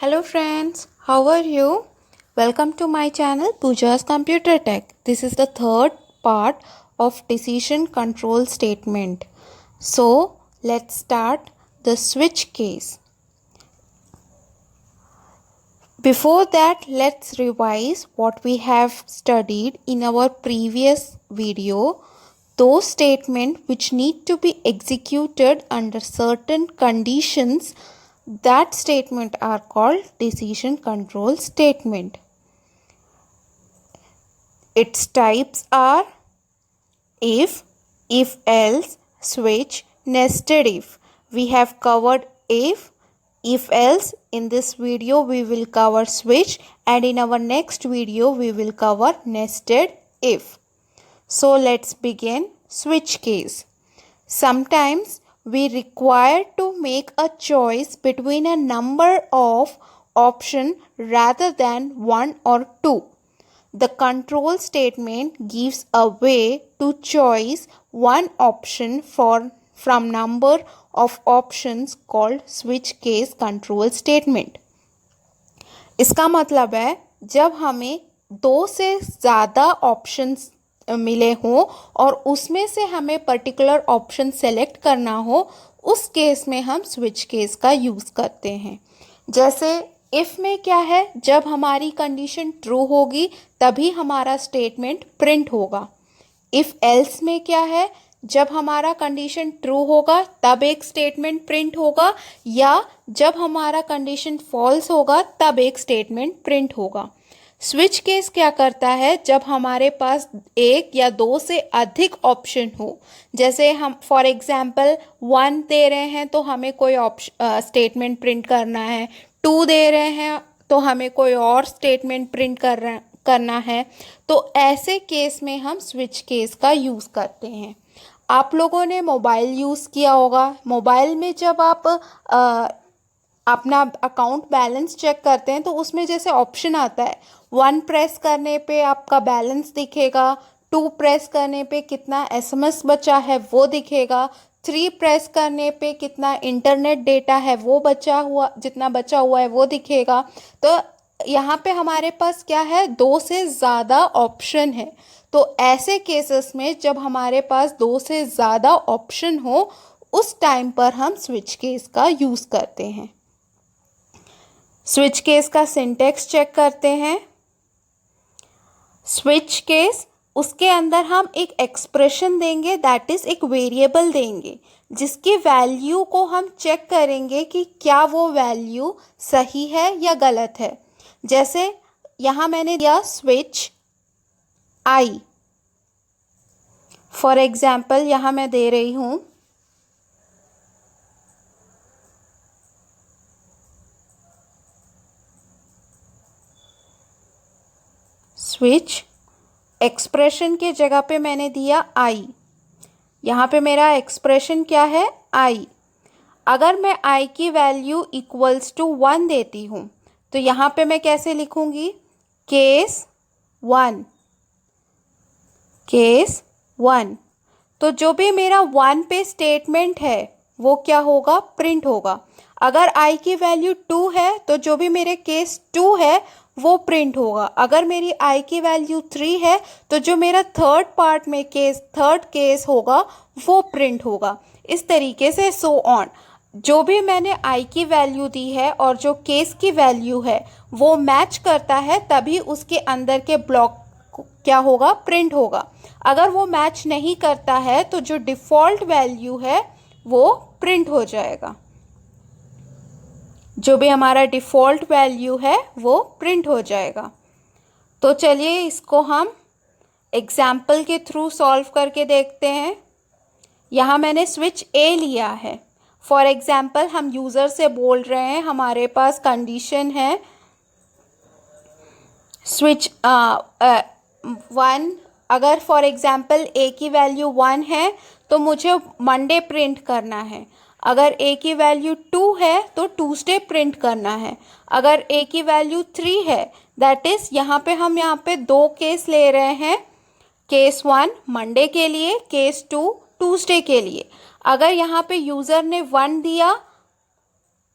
Hello friends, how are you? Welcome to my channel Pooja's Computer Tech. This is the third part of decision control statement. So let's start the switch case. Before that, let's revise what we have studied in our previous video. Those statements which need to be executed under certain conditions, that statement are called decision control statement. Its types are if else, switch, nested if. We have covered if else. In this video we will cover switch, and in our next video we will cover nested if. So let's begin switch case. Sometimes we require to make a choice between a number of options rather than one or two. The control statement gives a way to choose one option from number of options called switch case control statement. इसका मतलब है जब हमें दो से ज़्यादा options मिले हों और उसमें से हमें पर्टिकुलर ऑप्शन सेलेक्ट करना हो, उस केस में हम स्विच केस का यूज़ करते हैं. जैसे इफ़ में क्या है, जब हमारी कंडीशन ट्रू होगी तभी हमारा स्टेटमेंट प्रिंट होगा. इफ़ एल्स में क्या है, जब हमारा कंडीशन ट्रू होगा तब एक स्टेटमेंट प्रिंट होगा, या जब हमारा कंडीशन फॉल्स होगा तब एक स्टेटमेंट प्रिंट होगा. स्विच केस क्या करता है, जब हमारे पास एक या दो से अधिक ऑप्शन हो. जैसे हम फॉर एग्जांपल 1 दे रहे हैं तो हमें कोई स्टेटमेंट प्रिंट करना है, 2 दे रहे हैं तो हमें कोई और स्टेटमेंट प्रिंट करना है. तो ऐसे केस में हम स्विच केस का यूज़ करते हैं. आप लोगों ने मोबाइल यूज़ किया होगा. मोबाइल में जब आप अपना अकाउंट बैलेंस चेक करते हैं तो उसमें जैसे ऑप्शन आता है, 1 प्रेस करने पे आपका बैलेंस दिखेगा, 2 प्रेस करने पे कितना SMS बचा है वो दिखेगा, 3 प्रेस करने पे कितना इंटरनेट डेटा है वो जितना बचा हुआ है वो दिखेगा. तो यहाँ पे हमारे पास क्या है, 2 से ज़्यादा ऑप्शन है. तो ऐसे केसेस में जब हमारे पास 2 से ज़्यादा ऑप्शन हो, उस टाइम पर हम स्विच केस का यूज़ करते हैं. स्विच केस का सिंटैक्स चेक करते हैं. स्विच केस, उसके अंदर हम एक एक्सप्रेशन देंगे, दैट इज़ एक वेरिएबल देंगे जिसकी वैल्यू को हम चेक करेंगे कि क्या वो वैल्यू सही है या गलत है. जैसे यहाँ मैंने दिया स्विच आई. फॉर एग्जाम्पल यहाँ मैं दे रही हूँ स्विच. एक्सप्रेशन के जगह पे मैंने दिया आई. यहाँ पे मेरा एक्सप्रेशन क्या है, आई. अगर मैं आई की वैल्यू इक्वल्स टू 1 देती हूँ तो यहाँ पे मैं कैसे लिखूँगी, केस 1. केस 1. तो जो भी मेरा 1 पे स्टेटमेंट है वो क्या होगा, प्रिंट होगा. अगर आई की वैल्यू 2 है तो जो भी मेरे केस 2 है वो प्रिंट होगा. अगर मेरी आई की वैल्यू 3 है तो जो मेरा थर्ड पार्ट में थर्ड केस होगा वो प्रिंट होगा. इस तरीके से सो ऑन. जो भी मैंने आई की वैल्यू दी है और जो केस की वैल्यू है वो मैच करता है तभी उसके अंदर के ब्लॉक क्या होगा, प्रिंट होगा. अगर वो मैच नहीं करता है तो जो डिफ़ॉल्ट वैल्यू है वो प्रिंट हो जाएगा. जो भी हमारा डिफ़ॉल्ट वैल्यू है वो प्रिंट हो जाएगा. तो चलिए इसको हम एग्जाम्पल के थ्रू सॉल्व करके देखते हैं. यहाँ मैंने स्विच ए लिया है. फॉर एग्जाम्पल हम यूज़र से बोल रहे हैं, हमारे पास कंडीशन है स्विच 1. अगर फॉर एग्जाम्पल ए की वैल्यू 1 है तो मुझे मंडे प्रिंट करना है. अगर ए की वैल्यू 2 है तो ट्यूसडे प्रिंट करना है. अगर ए की वैल्यू 3 है, दैट इज़ यहाँ पे 2 केस ले रहे हैं. केस 1 मंडे के लिए, केस 2 ट्यूसडे के लिए. अगर यहाँ पे यूज़र ने 1 दिया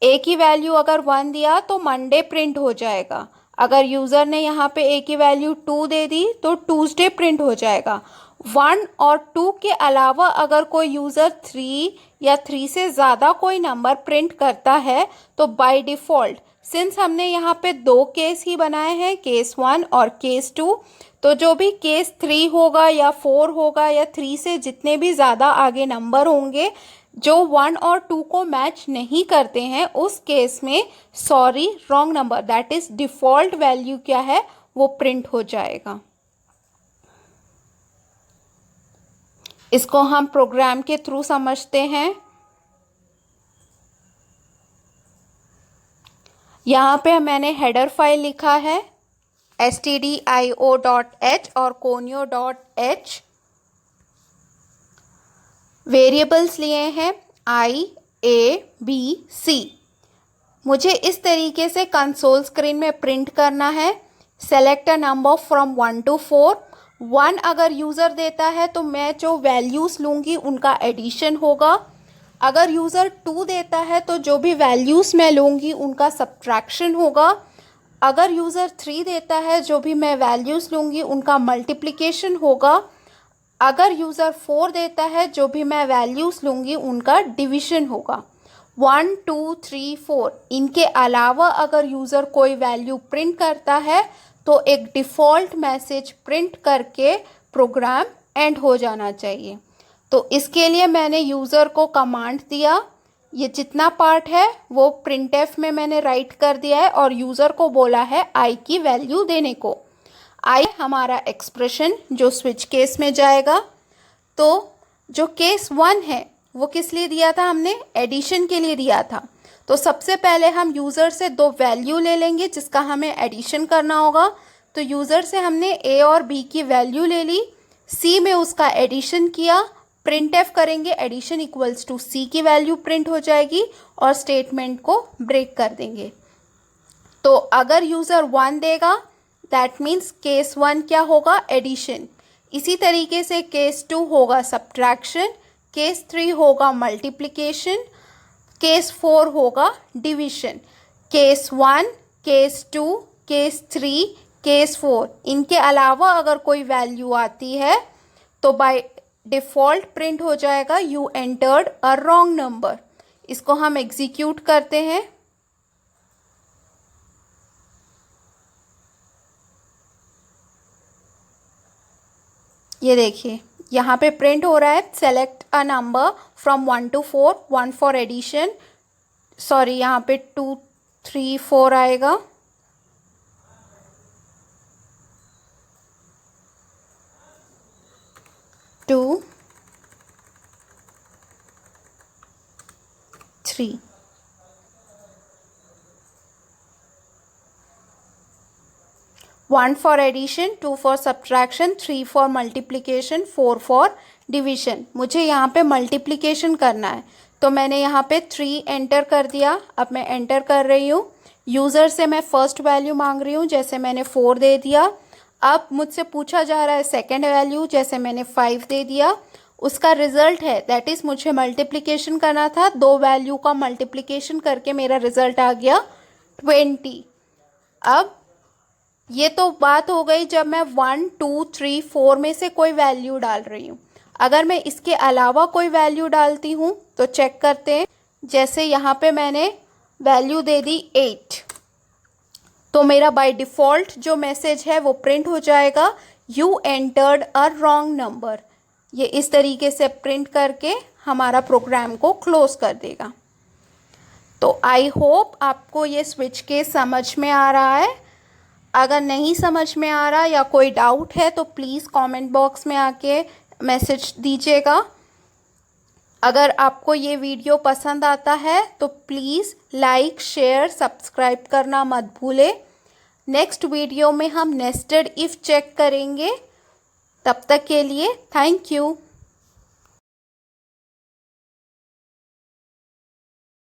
ए की वैल्यू अगर 1 दिया तो मंडे प्रिंट हो जाएगा। अगर यूज़र ने यहाँ पे ए की वैल्यू 2 दे दी तो ट्यूसडे प्रिंट हो जाएगा। 1 और 2 के अलावा अगर कोई यूज़र 3 या 3 से ज़्यादा कोई नंबर प्रिंट करता है तो बाय डिफ़ॉल्ट, सिंस हमने यहाँ पे 2 केस ही बनाए हैं, केस 1 और केस 2, तो जो भी केस 3 होगा या 4 होगा या 3 से जितने भी ज़्यादा आगे नंबर होंगे जो 1 और 2 को मैच नहीं करते हैं, उस केस में sorry wrong number, that is default value क्या है वो प्रिंट हो जाएगा। इसको हम प्रोग्राम के थ्रू समझते हैं। यहाँ पे मैंने हेडर फाइल लिखा है stdio.h और conio.h। वेरिएबल्स लिए हैं i, a, b, c। मुझे इस तरीके से कंसोल स्क्रीन में प्रिंट करना है। Select a number from 1 to 4। 1 अगर यूज़र देता है तो मैं जो वैल्यूज़ लूँगी उनका एडिशन होगा। अगर यूज़र 2 देता है तो जो भी वैल्यूज़ मैं लूँगी उनका सब्ट्रैक्शन होगा। अगर यूज़र 3 देता है जो भी मैं वैल्यूज़ लूँगी उनका मल्टीप्लिकेशन होगा। अगर यूज़र 4 देता है जो भी मैं वैल्यूज़ लूँगी उनका डिवीज़न होगा। 1, 2, 3, 4 इनके अलावा अगर यूज़र कोई वैल्यू प्रिंट करता है तो एक डिफ़ॉल्ट मैसेज प्रिंट करके प्रोग्राम एंड हो जाना चाहिए। तो इसके लिए मैंने यूज़र को कमांड दिया, ये जितना पार्ट है वो प्रिंटएफ में मैंने राइट कर दिया है और यूज़र को बोला है आई की वैल्यू देने को। आई हमारा एक्सप्रेशन जो स्विच केस में जाएगा। तो जो केस 1 है वो किस लिए दिया था हमने? एडिशन के लिए दिया था। तो सबसे पहले हम यूज़र से 2 वैल्यू ले लेंगे जिसका हमें एडिशन करना होगा। तो यूज़र से हमने ए और बी की वैल्यू ले ली, सी में उसका एडिशन किया, प्रिंट एफ करेंगे, एडिशन इक्वल्स टू सी की वैल्यू प्रिंट हो जाएगी और स्टेटमेंट को ब्रेक कर देंगे। तो अगर यूज़र 1 देगा दैट मीन्स केस 1 क्या होगा? एडिशन। इसी तरीके से केस 2 होगा सब्ट्रैक्शन, केस 3 होगा मल्टीप्लिकेशन, केस 4 होगा division. Case 1, case 2, case 3, case 4 इनके अलावा अगर कोई वैल्यू आती है तो बाय डिफ़ॉल्ट प्रिंट हो जाएगा you entered a wrong number. इसको हम एग्जीक्यूट करते हैं। ये देखिए यहाँ पे प्रिंट हो रहा है select a number from 1 to 4, 1 for addition, sorry यहाँ पे 2, 3, 4 आएगा। Two, 3 1 for addition, 2 for subtraction, 3 for multiplication, 4 for division. मुझे यहाँ पे मल्टीप्लिकेशन करना है तो मैंने यहाँ पे 3 एंटर कर दिया। अब मैं एंटर कर रही हूँ। यूज़र से मैं फर्स्ट वैल्यू मांग रही हूँ, जैसे मैंने 4 दे दिया। अब मुझसे पूछा जा रहा है सेकेंड वैल्यू, जैसे मैंने 5 दे दिया। उसका रिजल्ट है दैट इज़ मुझे मल्टीप्लिकेशन करना था, 2 वैल्यू का मल्टीप्लिकेशन करके मेरा रिजल्ट आ गया 20। अब ये तो बात हो गई जब मैं 1, 2, 3, 4 में से कोई वैल्यू डाल रही हूँ। अगर मैं इसके अलावा कोई वैल्यू डालती हूँ तो चेक करते हैं। जैसे यहाँ पे मैंने वैल्यू दे दी 8, तो मेरा बाय डिफ़ॉल्ट जो मैसेज है वो प्रिंट हो जाएगा you entered a wrong number. ये इस तरीके से प्रिंट करके हमारा प्रोग्राम को क्लोज कर देगा। तो आई होप आपको ये स्विच केस समझ में आ रहा है। अगर नहीं समझ में आ रहा या कोई डाउट है तो प्लीज़ कमेंट बॉक्स में आके मैसेज दीजिएगा। अगर आपको ये वीडियो पसंद आता है तो प्लीज़ लाइक, शेयर, सब्सक्राइब करना मत भूलें। नेक्स्ट वीडियो में हम नेस्टेड इफ़ चेक करेंगे। तब तक के लिए थैंक यू।